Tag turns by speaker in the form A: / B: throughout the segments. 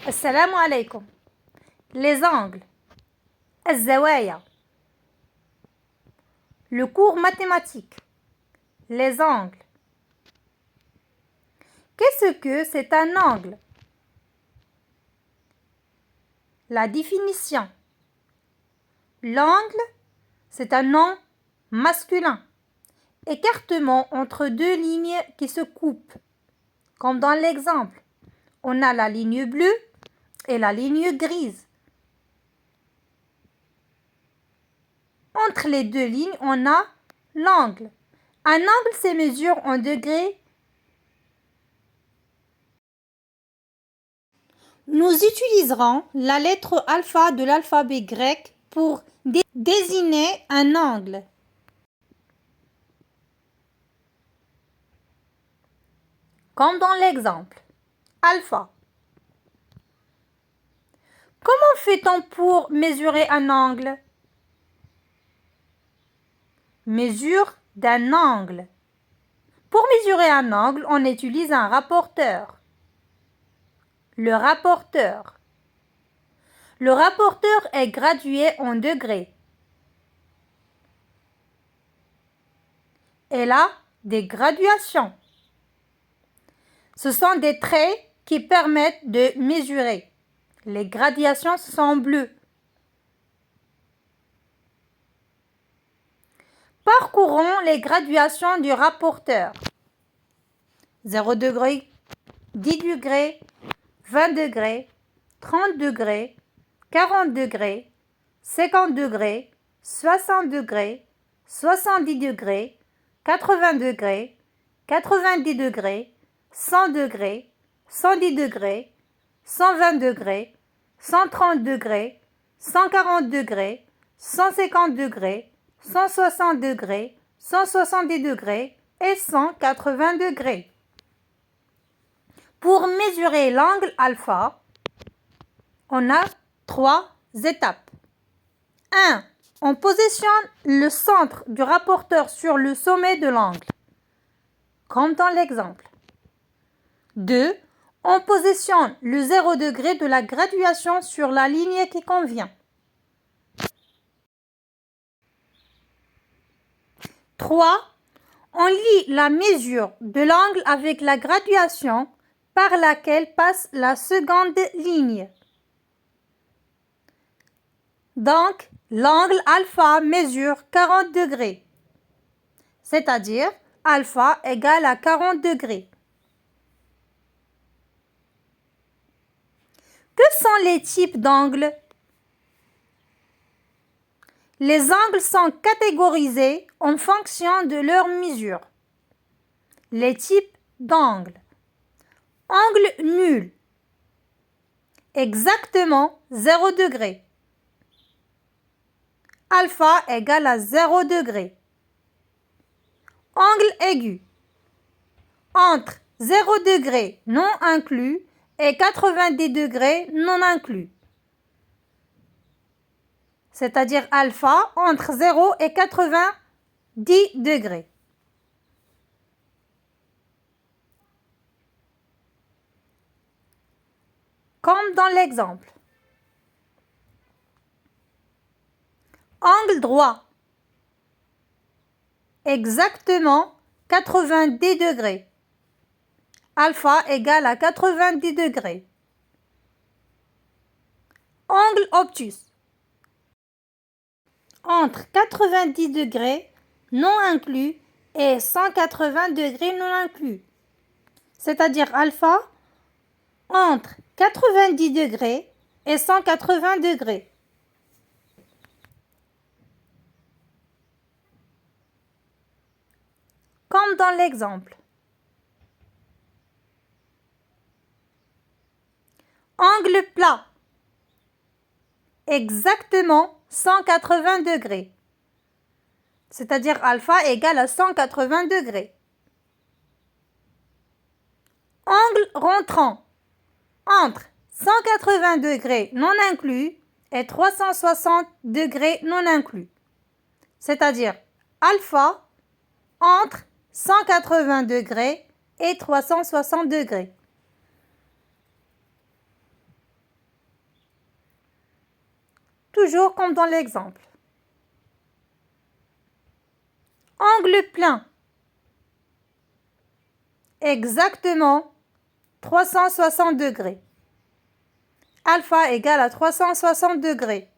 A: Assalamu alaikum. Les angles. الزوايا. Le cours mathématique. Les angles. Qu'est-ce que c'est un angle? La définition. L'angle, c'est un nom masculin. Écartement entre deux lignes qui se coupent. Comme dans l'exemple, on a la ligne bleue et la ligne grise. Entre les deux lignes, on a l'angle. Un angle se mesure en degrés. Nous utiliserons la lettre alpha de l'alphabet grec pour désigner un angle. Comme dans l'exemple, alpha. Comment fait-on pour mesurer un angle? Mesure d'un angle. Pour mesurer un angle, on utilise un rapporteur. Le rapporteur. Le rapporteur est gradué en degrés. Elle a des graduations. Ce sont des traits qui permettent de mesurer. Les gradations sont bleues. Parcourons les graduations du rapporteur. 0 degré, 10 degrés, 20 degrés, 30 degrés, 40 degrés, 50 degrés, 60 degrés, 70 degrés, 80 degrés, 90 degrés, 100 degrés, 110 degrés, 120 degrés, 130 degrés, 140 degrés, 150 degrés, 160 degrés, 170 degrés et 180 degrés. Pour mesurer l'angle alpha, on a 3 étapes. 1. On positionne le centre du rapporteur sur le sommet de l'angle, comme dans l'exemple. 2. On positionne le 0 degré de la graduation sur la ligne qui convient. 3. On lie la mesure de l'angle avec la graduation par laquelle passe la seconde ligne. Donc, l'angle alpha mesure 40 degrés, c'est-à-dire alpha égale à 40 degrés. Que sont les types d'angles? Les angles sont catégorisés en fonction de leur mesure. Les types d'angles. Angle nul. Exactement 0 degré. Alpha égale à 0 degré. Angle aigu. Entre 0 degré non inclus et 90 degrés non inclus. C'est-à-dire alpha entre 0 et 90 degrés. Comme dans l'exemple. Angle droit. Exactement 90 degrés. Alpha égale à 90 degrés. Angle obtus. Entre 90 degrés non inclus et 180 degrés non inclus. C'est-à-dire alpha entre 90 degrés et 180 degrés. Comme dans l'exemple. Angle plat. Exactement 180 degrés. C'est-à-dire alpha égale à 180 degrés. Angle rentrant. Entre 180 degrés non inclus et 360 degrés non inclus. C'est-à-dire alpha entre 180 degrés et 360 degrés. toujours comme dans l'exemple. Angle plein. Exactement 360 degrés. Alpha égale à 360 degrés.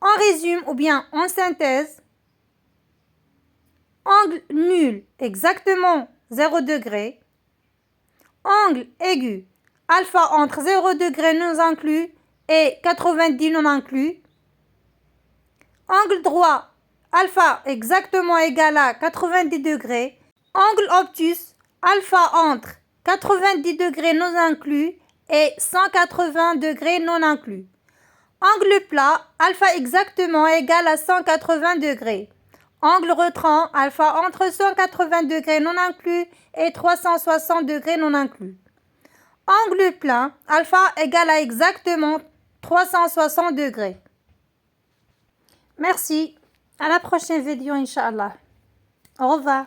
A: En résumé ou bien en synthèse, angle nul, exactement 0 degré. Angle aigu, alpha entre 0 degré non inclus et 90 non inclus. Angle droit, alpha exactement égal à 90 degrés. Angle obtus, alpha entre 90 degrés non inclus et 180 degrés non inclus. Angle plat, alpha exactement égal à 180 degrés. Angle retrant, alpha entre 180 degrés non inclus et 360 degrés non inclus. Angle plein, alpha égal à exactement 360 degrés. Merci. À la prochaine vidéo, Inch'Allah. Au revoir.